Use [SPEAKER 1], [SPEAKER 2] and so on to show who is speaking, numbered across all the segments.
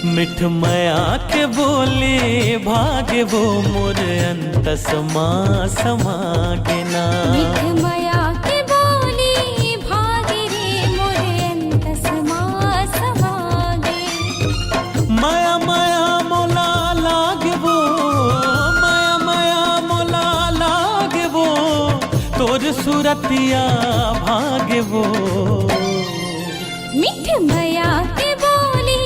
[SPEAKER 1] मिठ मया के बोले भागे वो मोर अंतस माँ समागे ना।
[SPEAKER 2] मिठ मया के बोले भागे रे मोर अंतस माँ समागे।
[SPEAKER 1] माया माया मोला लागे वो, माया माया मोला लागे वो, तोर सूरतिया भागे वो।
[SPEAKER 2] मिठ मया के बोले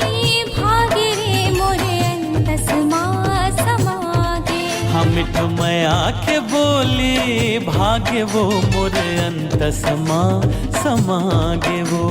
[SPEAKER 2] भागे रे मोर अंतस माँ समागे।
[SPEAKER 1] हाँ मिठ मया के बोले भागे वो मोर अंतस माँ समागे वो।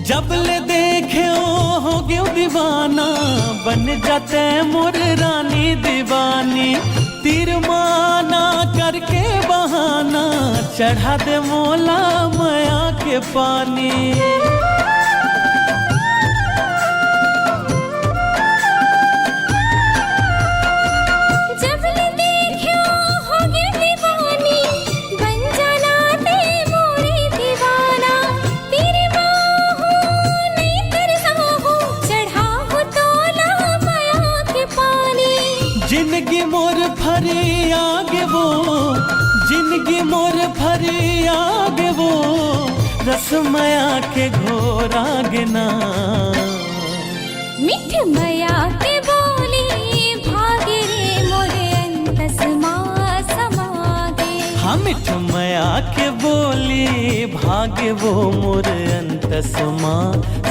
[SPEAKER 1] जब ले देखे हो गयो दीवाना, बन जाते मोर रानी दीवानी। तीर माना करके बहाना, चढ़ा दे मोला माया के पानी।
[SPEAKER 2] जब ले देखे हो गयो दीवानी, बन जाना ते मोरे दीवाना। तेरे बाहों नहीं तरसाहूं, चढ़ा हो तोला माया के पानी।
[SPEAKER 1] जिंदगी मोर फरी आगे वो, जिंदगी मोर फरी आगे वो, रसमया के घोर आगे ना।
[SPEAKER 2] मिठ मया के बोले भागे रे मोर अंतस माँ समागे।
[SPEAKER 1] हाँ मिठ मया के बोली भागे वो मोर अंतस माँ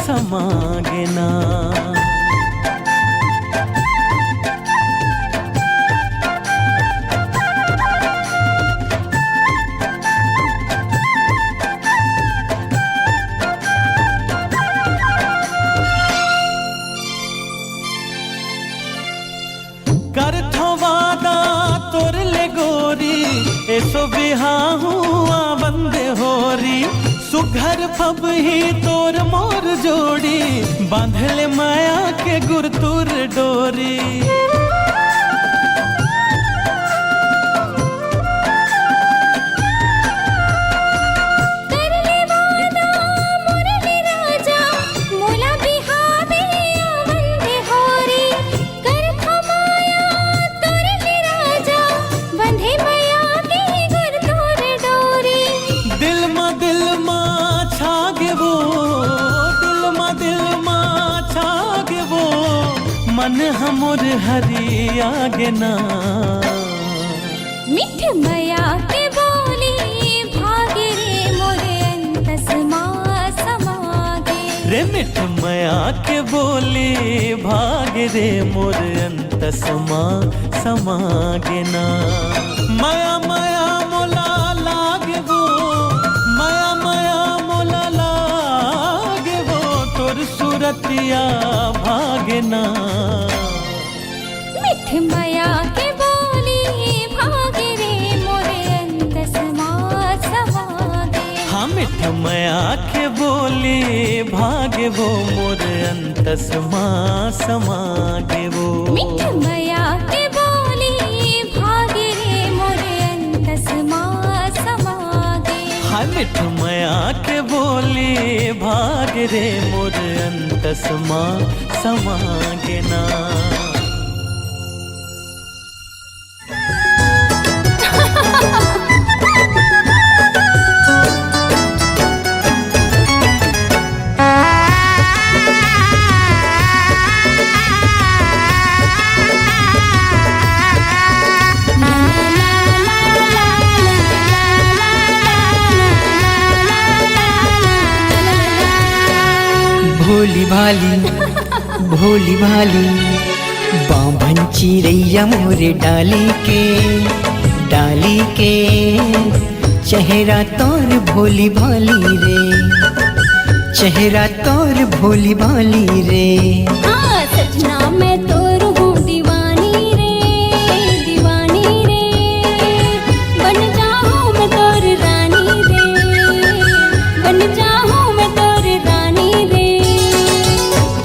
[SPEAKER 1] समागे ना। कर थो वादा तोर ले गोरी, ऐसो बिहाहू बंदे होरी। सुघर फब ही तोर मोर जोड़ी, बांधले माया के गुरतुर डोरी।
[SPEAKER 2] कर ले वादा मुरली राजा, मोला बिहावे बंदे होरी। कर थो माया तोर ले राजा, बंधे माया के गुर तोर डोरी।
[SPEAKER 1] दिल माँ छागे वो, दिल माँ छागे वो, मन हमर हरी आगे ना।
[SPEAKER 2] मिठ मया के बोले भागे रे मोर अंतस माँ समागे।
[SPEAKER 1] रे मिठ मया के बोले भागे रे मोर अंतस माँ समागे ना। माया माया मोला लागे वो, माया माया मोला लागे वो, तोर सूरतिया भागे ना।
[SPEAKER 2] मिठ मया के बोले भागे रे मोर अंतस माँ समागे।
[SPEAKER 1] हाँ मिठ मया के बोले भागे वो मोर अंतस माँ समागे वो।
[SPEAKER 2] मिठ मया के बोले भागे रे मोर अंतस माँ समागे।
[SPEAKER 1] हाँ मिठ मया के बोले भागे रे मोर अंतस माँ समागे ना।
[SPEAKER 3] भोली भाली भोली भाली बांभन चिड़ैया मोरे डाली के चेहरा तोर भोली भाली रे, चेहरा तोर भोली भाली रे।
[SPEAKER 2] हाँ सजना मैं तोर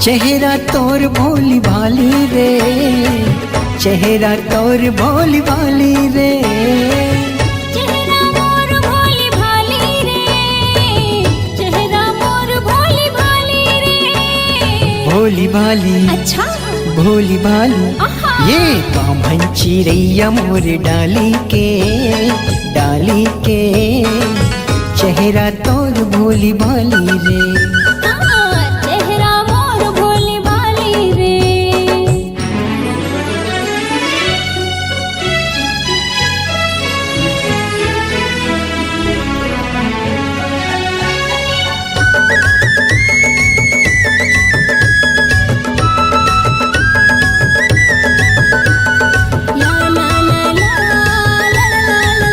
[SPEAKER 3] चेहरा तोर भोली भाली रे, चेहरा तोर भोली भाली रे।
[SPEAKER 2] चेहरा मोर भोली भाली रे, चेहरा मोर भोली भाली रे।
[SPEAKER 3] भोली भाली,
[SPEAKER 2] अच्छा
[SPEAKER 3] भोली भाली,
[SPEAKER 2] आहा।
[SPEAKER 3] ये बामन चिरैया मोर डाली के, डाली के, चेहरा तोर भोली भाली रे।
[SPEAKER 2] चेहरा मोर भोली भाली रे। ला ला ला ला ला ला ला।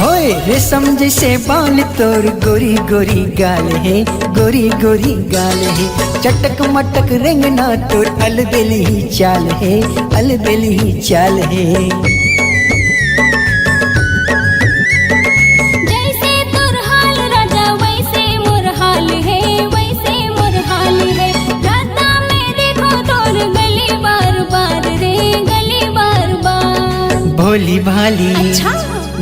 [SPEAKER 3] होए रेशम जैसे बाल तोर गोरी गोरी गाल है, गोरी गोरी गाल है। चटक मटक रेंगना तोर अलबेली चाल है, अलबेली चाल है।
[SPEAKER 2] जैसे तुर हाल राजा वैसे मोर हाल है, वैसे मोर हाल है। राता में देखो तोर गली बार बार रे, गली बार बार।
[SPEAKER 3] भोली भाली,
[SPEAKER 2] अच्छा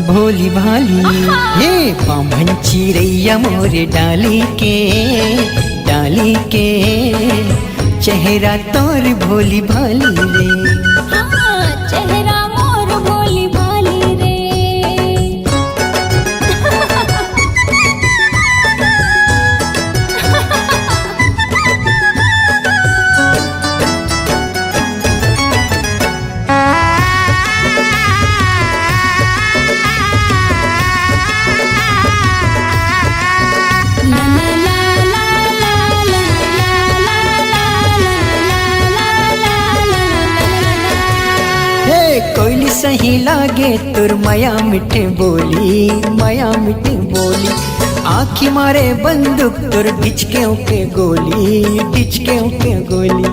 [SPEAKER 3] भोली भाली,
[SPEAKER 2] आहा।
[SPEAKER 3] ये बामन चिरैया मोर डाली के, डाली के, चेहरा तोर भोली भाली रे।
[SPEAKER 2] हाँ चेहरा मोर भोली भाली रे। ला ला ला ला ला ला ला ला ला ला।
[SPEAKER 3] हे कोयली सही लागे तुर माया मिठे बोली, माया मिठे बोली। आँखी मारे बंदूक तुर डिचके के गोली, डिचके के गोली।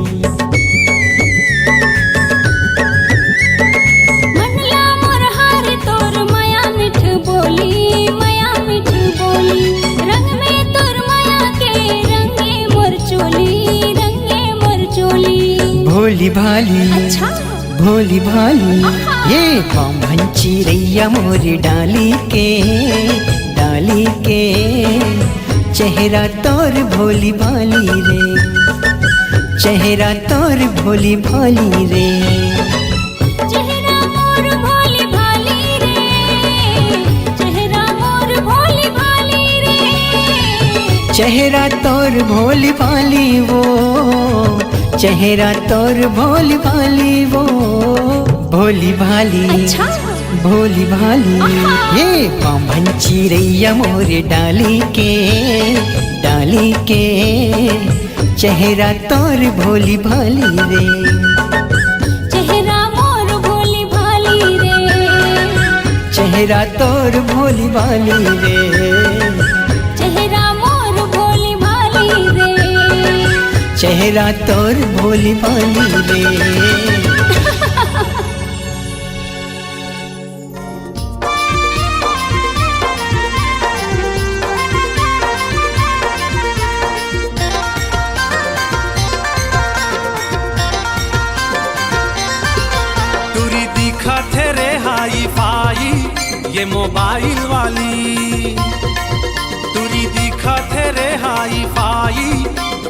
[SPEAKER 2] मनला मोर हार तोर माया मिठ बोली, माया मिठ बोली। रंग में तोर माया के रंगे मोर चोली, रंगे मोर चोली।
[SPEAKER 3] भोली भाली,
[SPEAKER 2] अच्छा
[SPEAKER 3] भोली भाली,
[SPEAKER 2] आहा।
[SPEAKER 3] ये बामन चिरैया मोर डाली के, डाली के, चेहरा तोर भोली भाली रे, चेहरा तोर भोली भाली रे।
[SPEAKER 2] चेहरा मोर भोली भाली रे, चेहरा मोर भोली भाली रे।
[SPEAKER 3] चेहरा तोर भोली भाली वो, चेहरा तोर भोली भाली वो। भोली भाली,
[SPEAKER 2] अच्छा
[SPEAKER 3] भोली भाली,
[SPEAKER 2] आहा।
[SPEAKER 3] ये बामन चिरैया मोर डाली के, डाली के, चेहरा तोर भोली भाली रे।
[SPEAKER 2] चेहरा मोर भोली भाली रे,
[SPEAKER 3] चेहरा तोर भोली भाली रे।
[SPEAKER 2] चेहरा मोर भोली भाली रे।
[SPEAKER 3] चेहरा तोर भोली भाली रे।
[SPEAKER 1] तुरी दिखा थे रे हाई फाई ये मोबाइल वाली। तुरी दिखा थे रे हाई फाई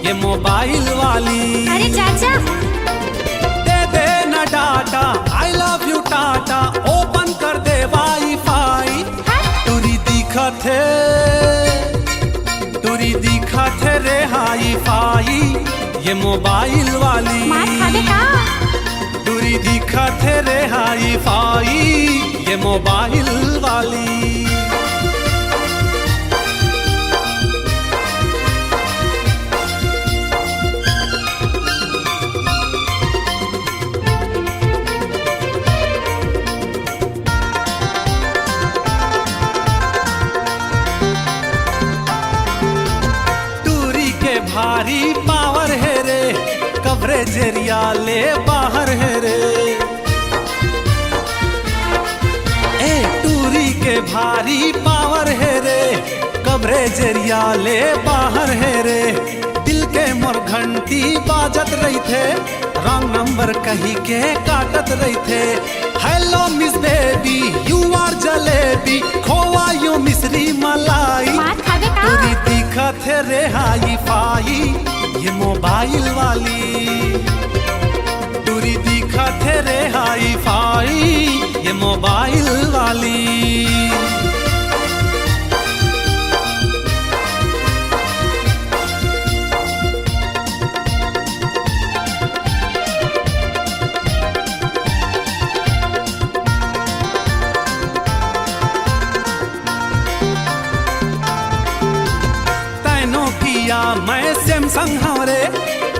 [SPEAKER 1] ये मोबाइल वाली।
[SPEAKER 2] अरे चाचा
[SPEAKER 1] दे दे ना data, I love you Tata, open कर दे वाई फाई। तुरी दिखा थे, तुरी दिखा थे रे हाई फाई ये मोबाइल वाली।
[SPEAKER 2] मार खावे का।
[SPEAKER 1] तुरी दिखा थे रे हाई फाई ये मोबाइल वाली। भारी पावर है रे, कवरेज एरिया ले बाहर है रे। ए टूरी के भारी पावर है रे, कमरे जरिया ले बाहर है रे दिल के मोर घंटी बाजत रही थे रॉन्ग नंबर कही के काटत रही थे हेलो मिस बेबी यू आर जलेबी खोवा यू मिश्री मलाई
[SPEAKER 2] मार खावे का
[SPEAKER 1] पूरी दिखत है रे हाई फाई ये मोबाइल वाली पूरी दिखत है रे हाई फाई ये मोबाइल वाली मैं सैमसंग हवरे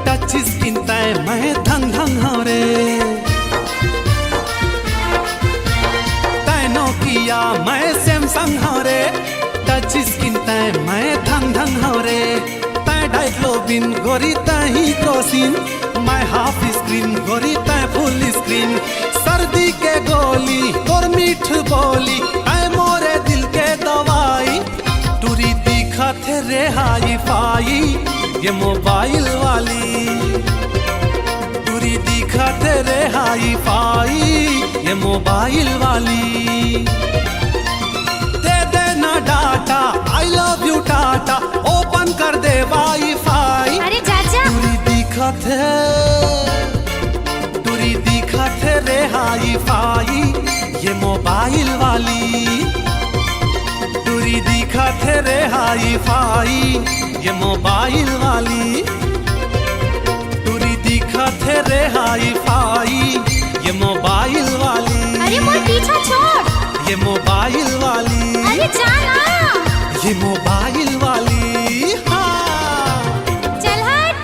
[SPEAKER 1] टच स्क्रीन तय मैं धंग धंग हवरे तैनो किया मैं सैमसंग हवरे टच स्क्रीन तय मैं धंग धंग हवरे तय डाइक्लोबिन गोरी तही क्रोसिन मैं हाफ स्क्रीन गोरी तय फुल स्क्रीन सर्दी के गोली और मीठ बोली तय मोरे दिल के दवाई टूरी दिखत रे हाई फाई ये मोबाइल वाली टूरी दिखत रे हाई फाई ये मोबाइल वाली दे दे ना data I love you Tata open कर दे वाईफाई
[SPEAKER 2] अरे चाचा
[SPEAKER 1] टूरी दिखत रे हाई फाई ये मोबाइल वाली टूरी दिखत रे हाई फाई ये मोबाइल वाली टूरी दिखत रे हाई फाई ये मोबाइल वाली
[SPEAKER 2] अरे मोर पीछा छोड़
[SPEAKER 1] ये मोबाइल वाली
[SPEAKER 2] अरे जाना
[SPEAKER 1] ये मोबाइल वाली हाँ
[SPEAKER 2] चल हट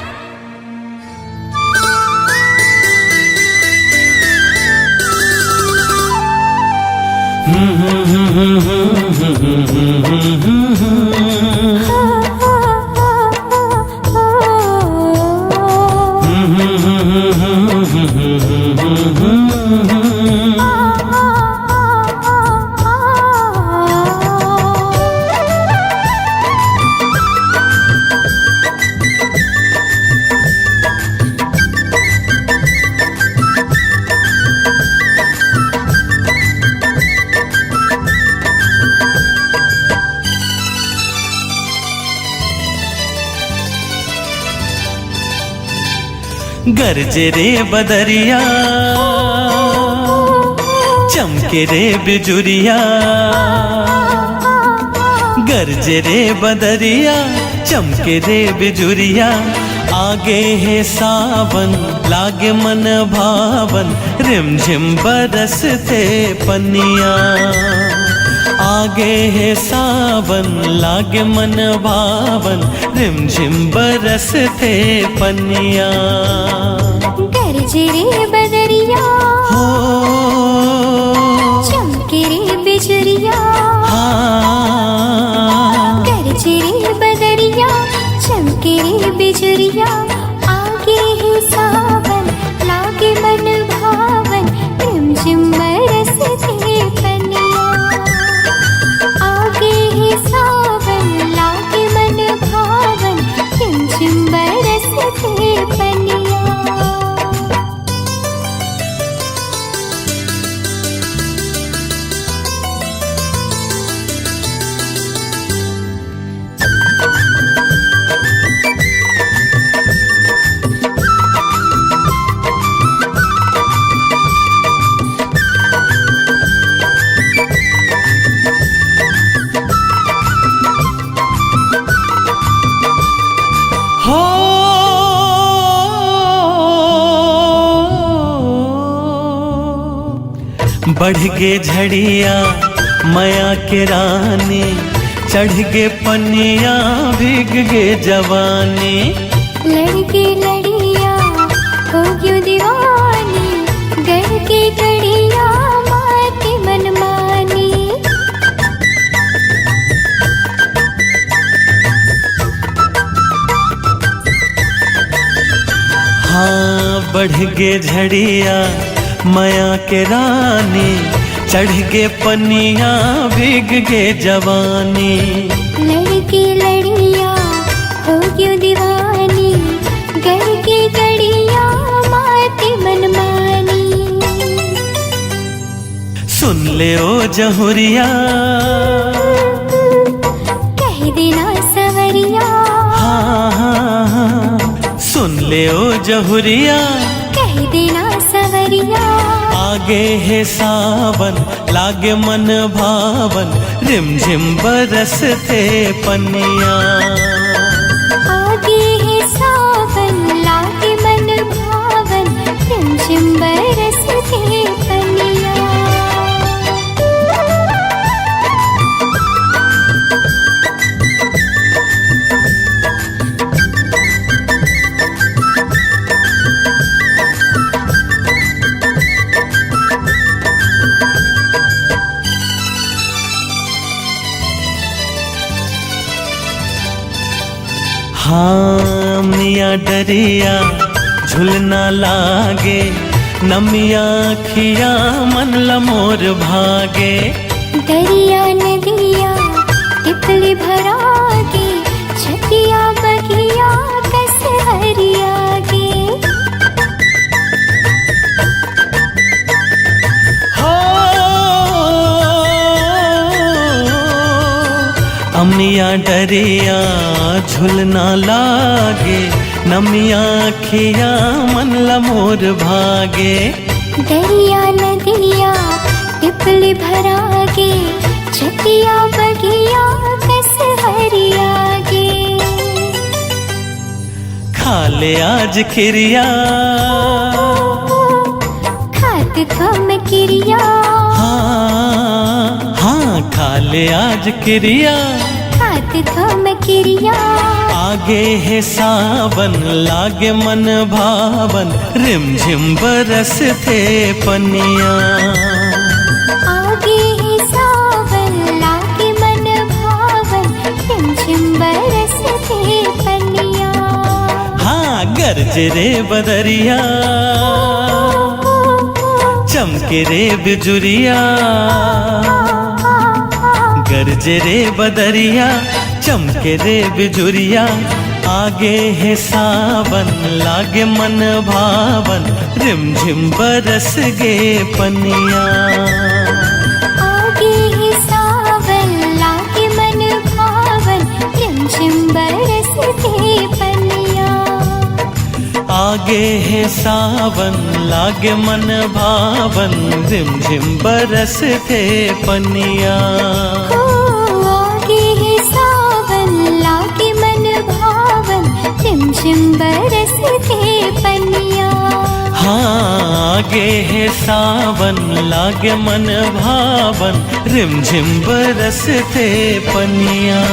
[SPEAKER 4] गरजे रे बदरिया चमके रे बिजुरिया गरजे रे बदरिया चमके रे बिजुरिया आगे है सावन लागे मन भावन रिमझिम बरसते पनिया आगे है सावन लागे मन भावन रिमझिम बरसते पनिया
[SPEAKER 2] गरजे रे बदरिया
[SPEAKER 4] हो
[SPEAKER 2] चमके रे बिजुरिया
[SPEAKER 4] हाँ
[SPEAKER 2] गरजे रे बदरिया चमके रे बिजुरिया आगे है सावन लागे मन भावन रिमझिम बरसते पनिया आगे है सावन लागे मन भावन रिमझिम बरसते पनिया
[SPEAKER 4] बढ़ गे झड़िया माया के रानी चढ़ गे पनिया भीग गे जवानी
[SPEAKER 2] लड़के लड़िया हो क्यों दीवानी गढ़ के गड़िया माते मनमानी
[SPEAKER 4] हाँ बढ़ गे झड़िया माया के रानी चढ़ गे पनिया भीग गे जवानी
[SPEAKER 2] लड़के की लड़िया हो क्यों दीवानी, गढ़ की गड़िया माती मनमानी।
[SPEAKER 4] सुन ले ओ जहुरिया,
[SPEAKER 2] कह देना सवरिया,
[SPEAKER 4] हाँ हाँ हाँ। सुन ले ओ जहुरिया,
[SPEAKER 2] कह देना सवरिया।
[SPEAKER 4] आगे है सावन लागे मन भावन, रिमझिम बरसते पनिया।
[SPEAKER 2] आगे है सावन लागे मन भावन, रिमझिम बरसते पनिया।
[SPEAKER 4] हाँ मिया डरिया झुलना लागे, नमिया खिया मन लमोर भागे।
[SPEAKER 2] दरिया नदिया तितली भरागे, छतिया बगिया कस हरियागे।
[SPEAKER 4] हो अमिया डरिया झुलना लागे, नमिया खिया मन लमोर भागे।
[SPEAKER 2] दरिया नदिया तितली भरागे, छतिया बगिया कस हरियागे।
[SPEAKER 4] खा ले आज खिरिया,
[SPEAKER 2] खात थम किरिया,
[SPEAKER 4] हाँ हाँ। खा ले आज किरिया,
[SPEAKER 2] खात थम किरिया।
[SPEAKER 4] आगे है सावन लागे मन भावन, रिमझिम बरसते पनिया।
[SPEAKER 2] आगे है सावन लागे मन भावन, रिमझिम बरसते पनिया।
[SPEAKER 4] हाँ गरज रे बदरिया, चमके रे बिजुरिया। गरज रे बदरिया, चमके रे बिजुरिया। आगे है सावन लागे मन भावन, रिमझिम बरस गे पनिया।
[SPEAKER 2] आगे है सावन लागे मन भावन, रिमझिम बरसते पनिया।
[SPEAKER 4] आगे है सावन लागे मन भावन, रिमझिम बरसते पनिया।
[SPEAKER 2] आगे है सावन लागे मन भावन, रिमझिम बरसते पनिया।
[SPEAKER 4] हाँ आगे है सावन लागे मन भावन, रिमझिम बरसते पनिया।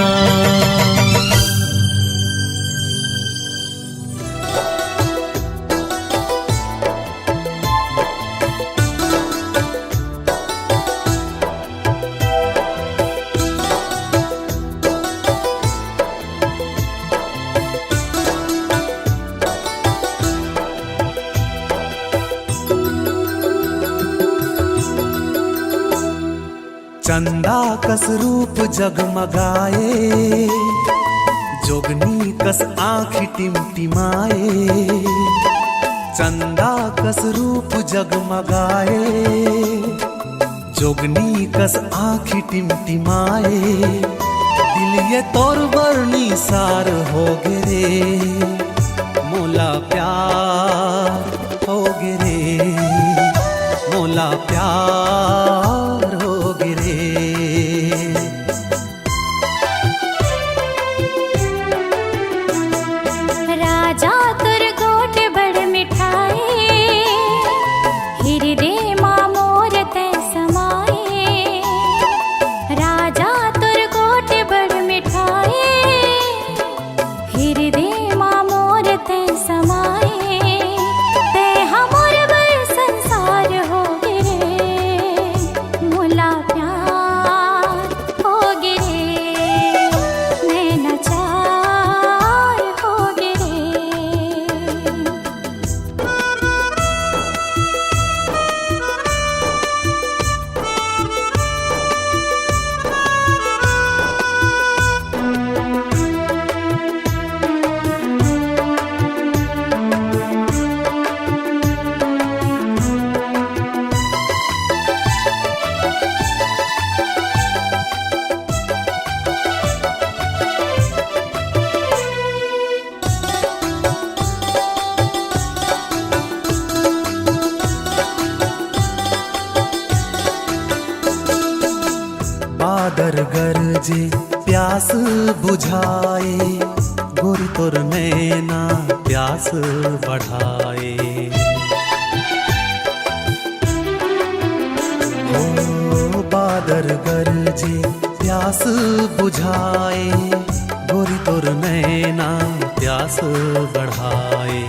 [SPEAKER 1] चंदा कस रूप जगमगाए, जोगनी कस आँखी टिमटिमाए। चंदा कस रूप जगमगाए, जोगनी कस आँखी टिमटिमाए। दिल ये तोर बरनी सार हो गे रे, मोला प्यार हो गे रे, मोला प्यार हो गे रे।
[SPEAKER 2] राजा तुर गोट बड़ मिठाए, हृदय माँ मोर तै समाए। राजा तुर गोट बड़ मिठाए, हृदय माँ मोर तै समाए।
[SPEAKER 1] जे प्यास बुझाए, गोरी तोर नैना प्यास बढ़ाए। हो बादर गरजे प्यास बुझाए, गोरी तोर नैना प्यास बढ़ाए।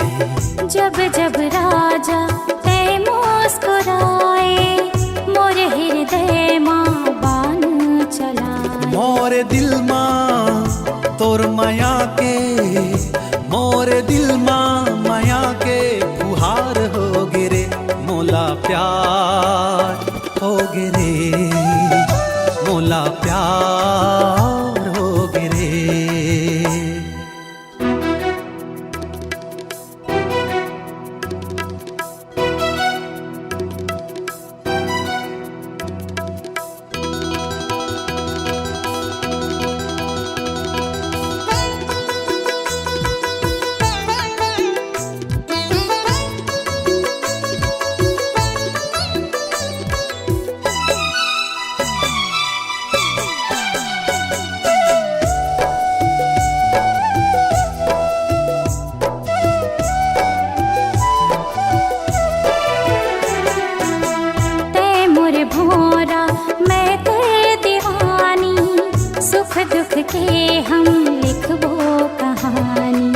[SPEAKER 2] जब जब राजा ते मुस्कुराए, मोर हृदय माँ बान चलाए।
[SPEAKER 1] मोर दिल माँ तोर माया के, मोर दिल माँ माया के फुहार हो गिरे, मोला प्यार हो गिरे, मोला प्यार हो गिरे।
[SPEAKER 2] भोरा मैं तेरे दीवानी, सुख दुख के हम लिखबो कहानी।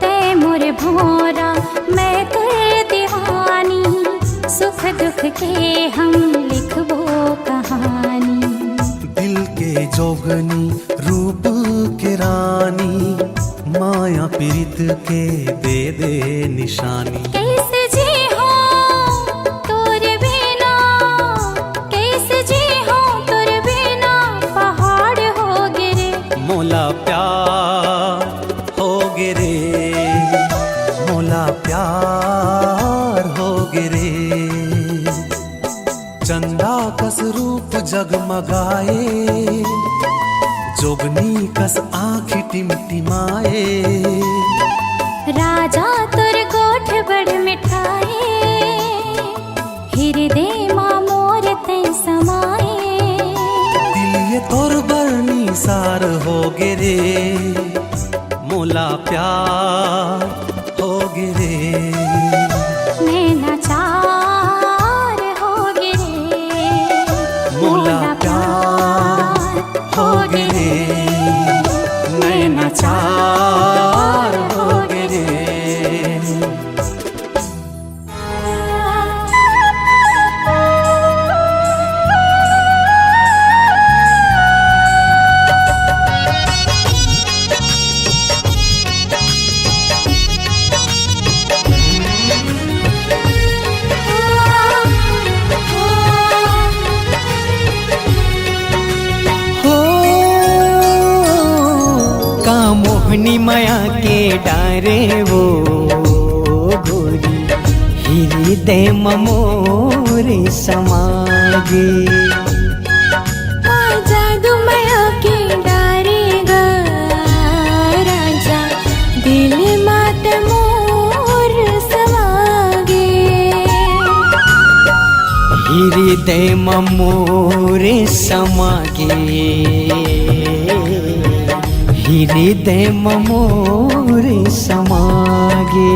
[SPEAKER 2] ते मोर भोरा मैं तेरे दीवानी, सुख दुख के हम लिखबो कहानी।
[SPEAKER 1] दिल के जोगनी रूप के रानी, माया पीरित के दे दे निशानी।
[SPEAKER 2] कैसे जी हो तोर बिना, कैसे जी हो तोर बिना, पहाड़ हो गिरे,
[SPEAKER 1] मोला प्यार हो गिरे, मोला प्यार हो गिरे। चंदा कस रूप जगमगाए, जोगनी कस आँख टिमटिमाए।
[SPEAKER 2] राजा तुर गोठ बड़ मिठाए, हृदय माँ मोर तै समाए।
[SPEAKER 1] दिल ये तोर बरनी सार हो गिरे, मोला प्यार हो गिरे।
[SPEAKER 2] नैना चार हो गिरे,
[SPEAKER 1] मोला प्यार हो गिरे, नैना चार हो गिरे।
[SPEAKER 3] मोहनी माया के डारे वो गोरी, हृदय मोर समागे।
[SPEAKER 2] जादू माया के डारे गा राजा, दिल मात मोर समागे।
[SPEAKER 3] हृदय मोर समागे, हृदय मोर समागे।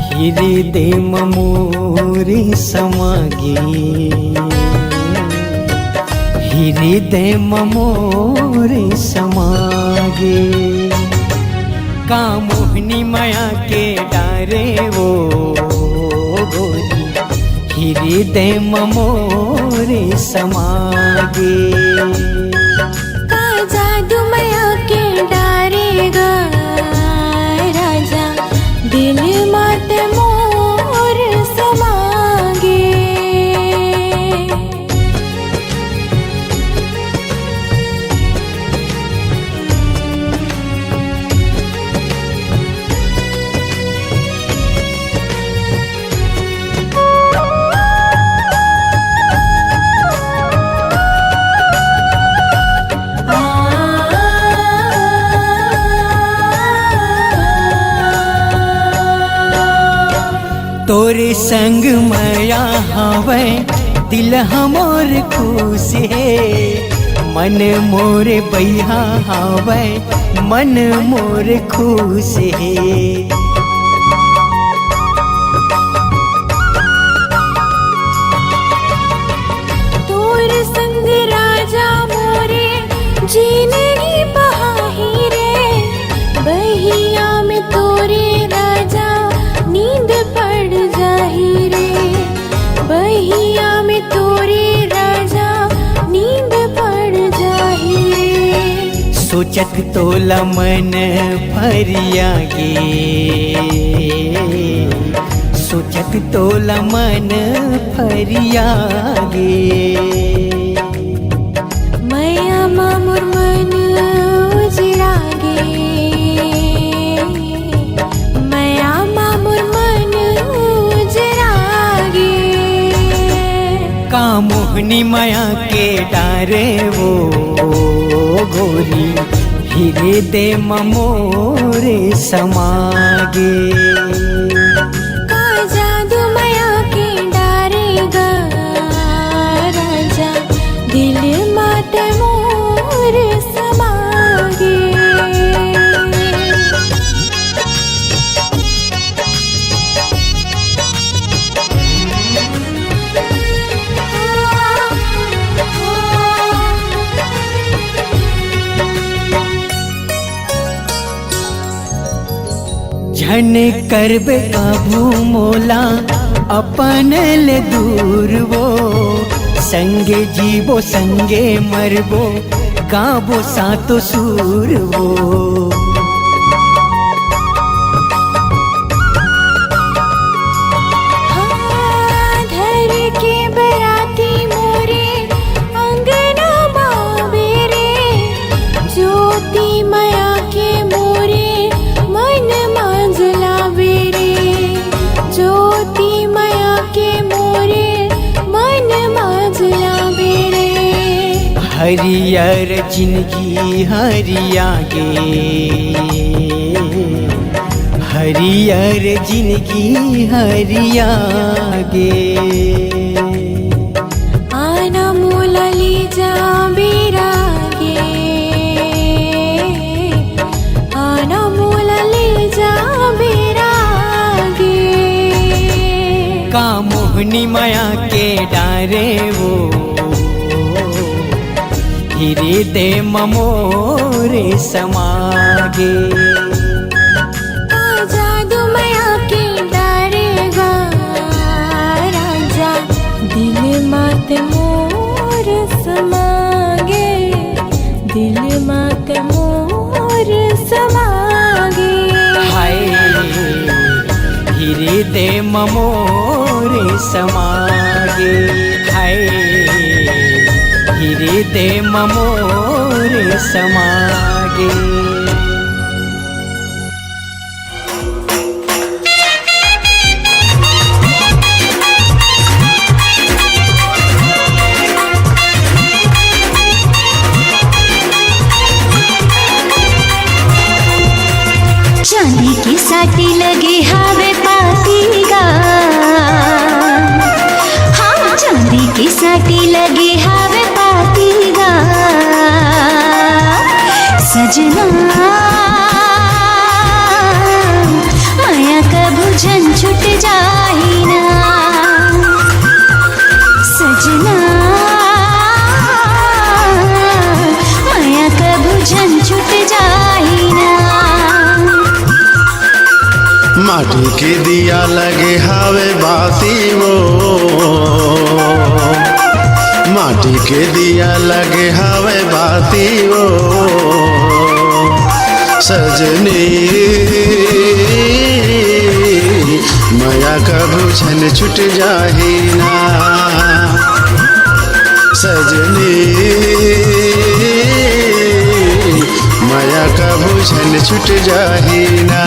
[SPEAKER 3] हृदय मोर समागे, हृदय मोर समागे। का मोहनी माया के डारे वो गोरी, हृदय मोर समागे।
[SPEAKER 2] जादू माया के डारे गा राजा, दिल मात मोर समागे।
[SPEAKER 3] तोरे संग माया हवे दिल हमोर खुश है मन मोरे बैहा हवे मन मोर खुश है
[SPEAKER 2] तोर संग राजा मोरे जिंदगी बहाही रे बहिया में तोरे राजा नींद पड़ जाही रे बहिया में तोरे राजा नींद पड़ जाही रे
[SPEAKER 3] सोचत तोला मन भरिया गे सोचत तोला मन भरिया गे
[SPEAKER 2] मैया मामुर मन उजड़ा गे मैया मामुर मन उजड़ा गे
[SPEAKER 3] का मोहनी माया के डारे वो गोरी हीरे दे ममोरे समागे
[SPEAKER 2] का जादू माया के डारेगा राजा दिल माते मोर समागे
[SPEAKER 3] झन करबे काबू मोला अपन ले दूर वो संगे जीवो संगे मरबो गाबो सातो सूर वो
[SPEAKER 2] धर के बराती मोरे अंगना बाबे रे ज्योति माया के मोरे मन मांझला बेरे ज्योति माया के मोरे मन मांझला बेरे
[SPEAKER 3] हरियर जिंदगी हरिया गे हरियर जिंदगी हरिया गे
[SPEAKER 2] आना मोला ले जा बेरा गे आना मोला ले जा बेरा गे
[SPEAKER 3] का मोहनी माया के डारे वो हीरे दे ममोरे समागे
[SPEAKER 2] का जादू माया के डारेगा राजा दिल मात मोर समागे दिल मात मोर समागे
[SPEAKER 3] हाय हीरे दे ममोरे समागे हाय हीरे दे ममोरे समागे
[SPEAKER 2] चांदी की साटी लगी हावे पातीगा हाँ चांदी की साटी लगी हावे पातीगा सजना माया कभू झन छुट जाही ना सजना माया कभू झन छुट जाही ना
[SPEAKER 5] माटी के दिया लगे हावे बाती वो माटी के दिया लगे हावे बाती वो सजनी माया कभू छन छुट जाही ना सजनी माया कभू छन छुट जाही ना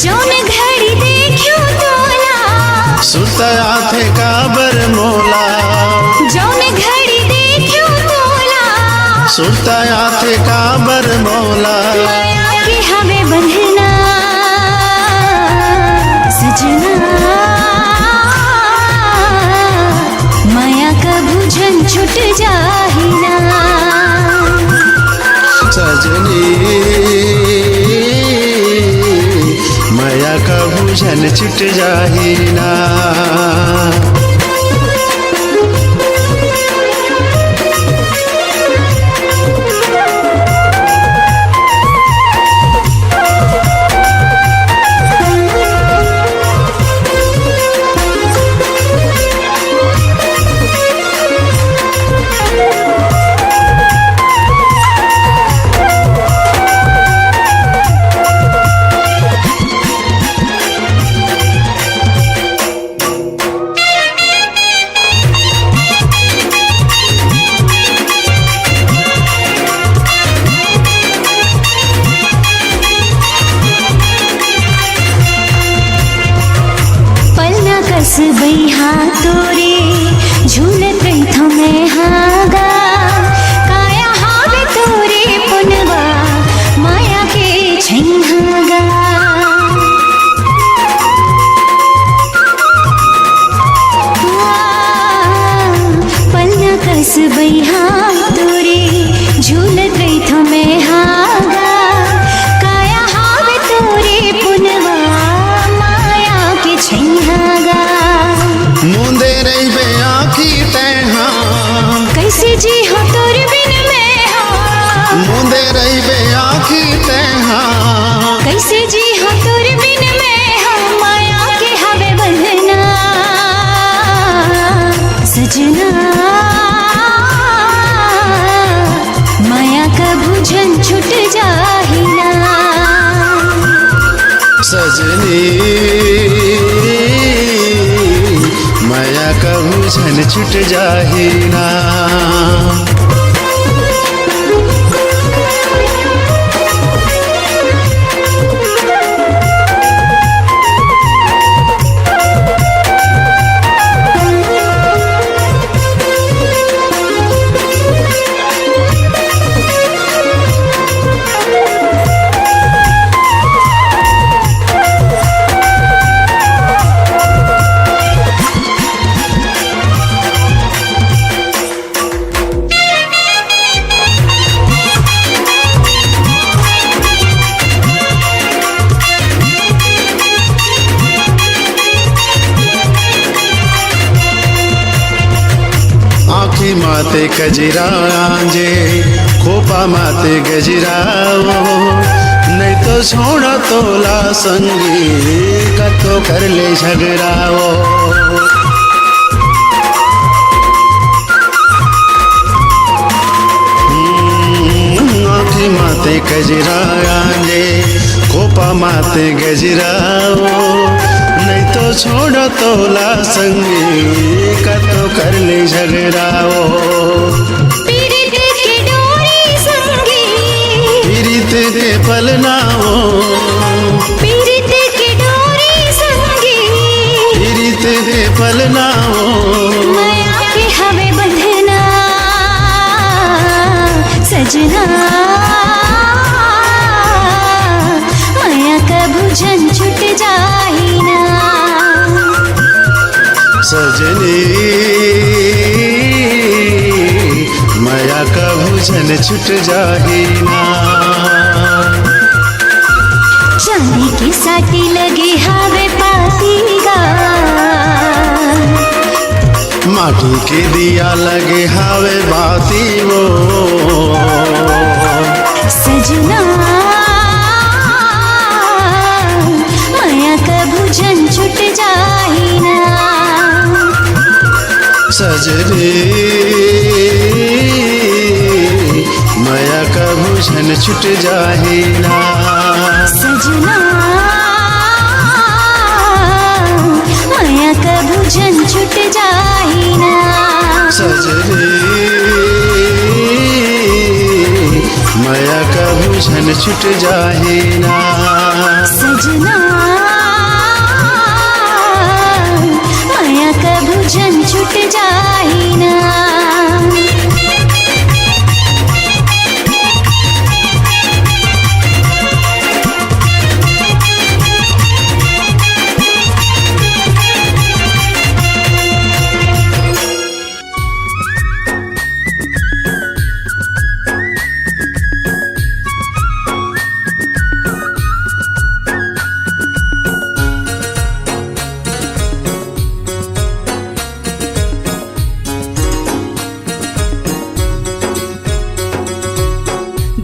[SPEAKER 2] जौन घड़ी देखियो तोला
[SPEAKER 5] सुतया थे काबर मोला
[SPEAKER 2] जौन घड़ी देखियो तोला
[SPEAKER 5] सुतया थे काबर मोला
[SPEAKER 2] माया के हमें बंधना सजना जाही ना।
[SPEAKER 5] सजनी माया का भूषण छुट जाही ना।
[SPEAKER 2] कस बैहा तोरे झूलत रही मैं हागा, काया हावे तोरे पुनवा माया के छैहागा। पलना कस बैहा तोरे झूलत रही मैं हागा, काया हावे तोरे पुनवा माया के छैहागा।
[SPEAKER 5] मुंदे रही बे आँखी तैहा
[SPEAKER 2] कैसे जी हो तोर बिन में हो।
[SPEAKER 5] मुंदे रही बे आँखी तैहा
[SPEAKER 2] कैसे जी हो तोर बिन में हो, माया के हवे बंधना सजना। माया का भूजन छूट जाही ना।
[SPEAKER 5] सजनी माया का भूषण छुट जाही ना। आँखी माते कजरा आंजे खोपा माते गजराओ, नहीं तो छोड़ा तोला संगी कतो कर ले झगड़ाओ। आँखी माते कजरा आंजे खोपा माते गजराओ, नहीं तो छोड़ो तोला संगी कतो कर ले झगड़ाओ।
[SPEAKER 2] पीरित की डोरी संगी
[SPEAKER 5] पीरित के पलनाओ,
[SPEAKER 2] पीरित की डोरी संगी
[SPEAKER 5] पीरित के पलनाओ।
[SPEAKER 2] माया के हवे बंधना सजना। माया का भूजन छूट जाही ना।
[SPEAKER 5] सजनी माया का भूषण छुट जाही ना।
[SPEAKER 2] चांदी की साटी लगी हवे पातीगा,
[SPEAKER 5] माटी के दिया लगे हावे बाती वो।
[SPEAKER 2] सजना माया का भूजन छूट जाही ना।
[SPEAKER 5] सजनी माया का भूषण छुट जाही ना।
[SPEAKER 2] सजना माया का भूजन छूट जाही ना।
[SPEAKER 5] सजनी माया का भूषण छुट जाही ना।
[SPEAKER 2] सजना माया का भूजन छूट जाही ना।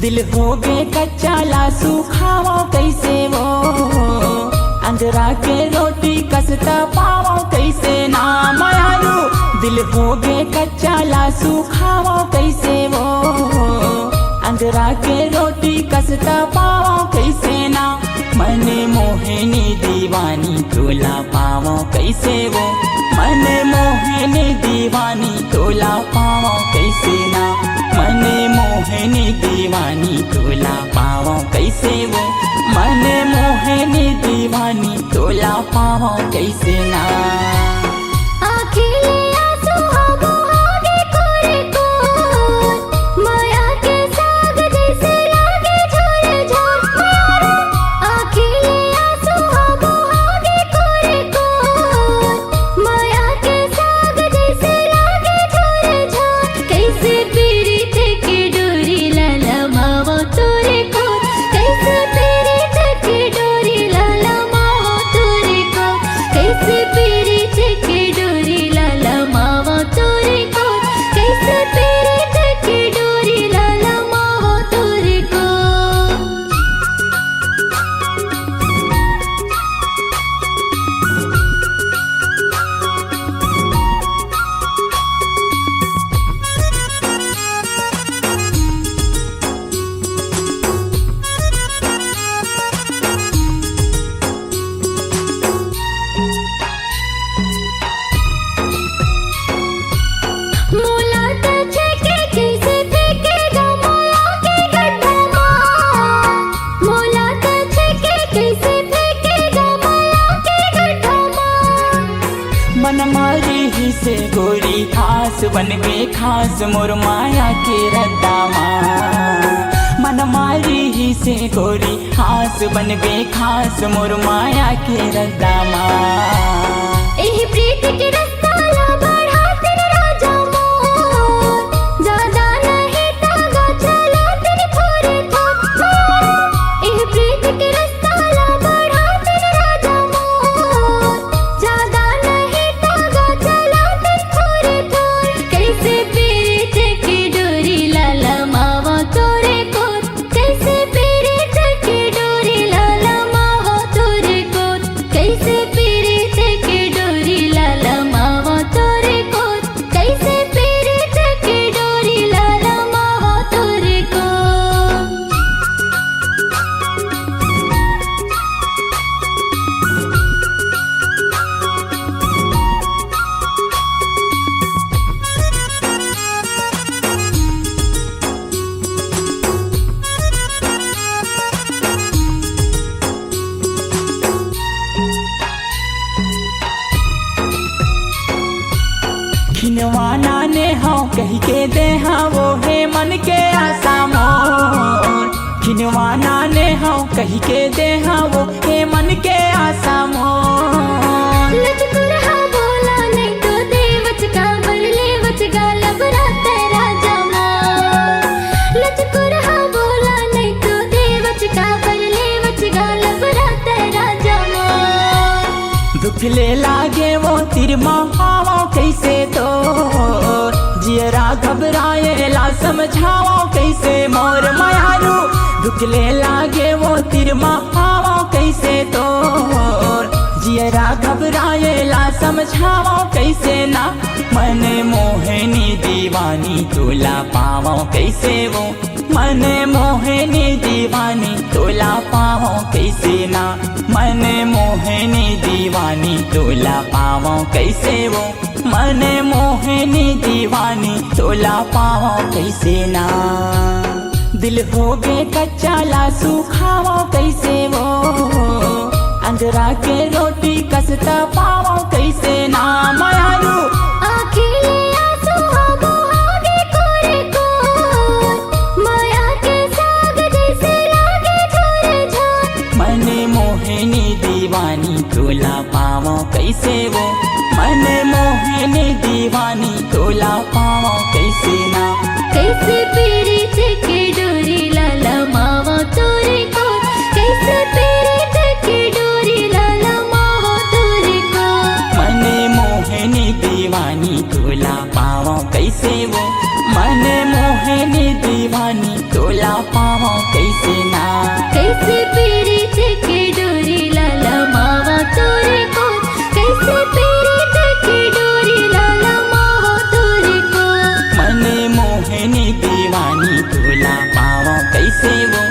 [SPEAKER 6] दिल हो गए कच्चा लासू खाओ कैसे वो अंजरा के रोटी कसता पाओ कैसे ना मायारू दिल हो गए कच्चा लासू खाओ कैसे वो अंजरा के रोटी कसता पाओ कैसे ना मने मोहिनी दीवानी तोला पाओ कैसे वो मने मोहिनी दीवानी तोला पाओ कैसे ना मने मोहिनी दीवानी तोला पाओ कैसे वो मने मोहिनी दीवानी तोला पाओ कैसे ना
[SPEAKER 2] आखिले आंसू आगो आगे कोरे कोर माया के साग जैसे लागे झोर झोर मारो आखिले आंसू आगो आगे कोरे कोर माया के साग जैसे लागे झोर झोर कैसे पीरी थे के डोरी लाला मावा तोरे कोर कैसे पीरी थे के डोरी लाला मावा तोरे कोर कैसे पीरी थे के डोरी लाला मावा तोरे कोर कैसे पीरी थे के डोरी लाला मावा तोरे कोर मोला तुझे के कैसे फेंकेगा माया के गड्ढा माँ मोला तुझे के कैसे फेंकेगा माया के गड्ढा माँ
[SPEAKER 6] मन मारी ही से गोरी खास बन गए खास मोर माया के रद्दामा मन मारी ही से गोरी खास बन गए खास मोर माया के रद्दामा
[SPEAKER 2] एही प्रीत के रास्ता ला बढ़ा तेरे राजा मोर ज्यादा नहीं तागा चला तेरे थोड़े थोड़ एही प्रीत के रास्ता ला बढ़ा तेरे राजा मोर ज्यादा नहीं तागा चला तेरे थोड़े थोड़ कैसे पीरी थे के डोरी लाला मावा तोरे कोर कैसे पीरी थे के डोरी लाला मावा तोरे कोर कैसे पीरी थे के डोरी लाला मावा तोरे कोर कैसे पीरी थे के डोरी लाला मावा तोरे कोर
[SPEAKER 6] खिनवाना ने हाँ कही के दे हाँ वो है मन के आसा मोर खिनवाना ने हाँ कही के दे हाँ वो है मन के आसा मोर
[SPEAKER 2] लचकुरहा बोला नहीं तो देवच का बरले वच गा लबराते राजा माँ लचकुरहा बोला नहीं तो देवच का बरले वच गा लबराते राजा माँ
[SPEAKER 6] दुख ले लागे वो तिरमा पावो कैसे तो जियरा घबराए ला समझाओ कैसे मोर मायारू दुख ले लागे वो तिरमा पावो कैसे तो जियरा घबराए ला समझाओ कैसे ना मने मोहिनी दीवानी तोला पावो कैसे वो मने मोहिनी दीवानी तोला पावो कैसे ना मने मोहिनी दीवानी तोला पावो कैसे वो मने मोहिनी दीवानी तोला पावो कैसे ना दिल हो गए कच्चा लासू खाओ कैसे वो अंजरा के रोटी कसता पाओ कैसे ना मायारू
[SPEAKER 2] आखिले आंसू आगो आगे कोरे कोर माया के साग जैसे लागे झोर झोर
[SPEAKER 6] मने मोहिनी दीवानी तोला पाओ कैसे वो मने मोहिनी दीवानी तोला पाओ कैसे ना
[SPEAKER 2] कैसे पीरी थे के डोरी लाला मावा तोरे कोर कैसे पीरी थे के डोरी लाला मावा तोरे कोर
[SPEAKER 6] मने मोहिनी दीवानी तोला पाओ कैसे वो मने मोहिनी दीवानी तोला पावा कैसे ना।
[SPEAKER 2] कैसे पीड़ित के डोरी लाला मावा तोरे को, कैसे पीड़ित के डोरी लाला मावा तोरे को।
[SPEAKER 6] मने मोहनी दीवानी तोला पावा कैसे वो,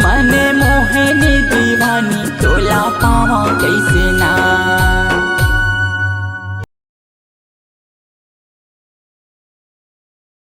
[SPEAKER 6] मने मोहनी दीवानी तोला पावा कैसे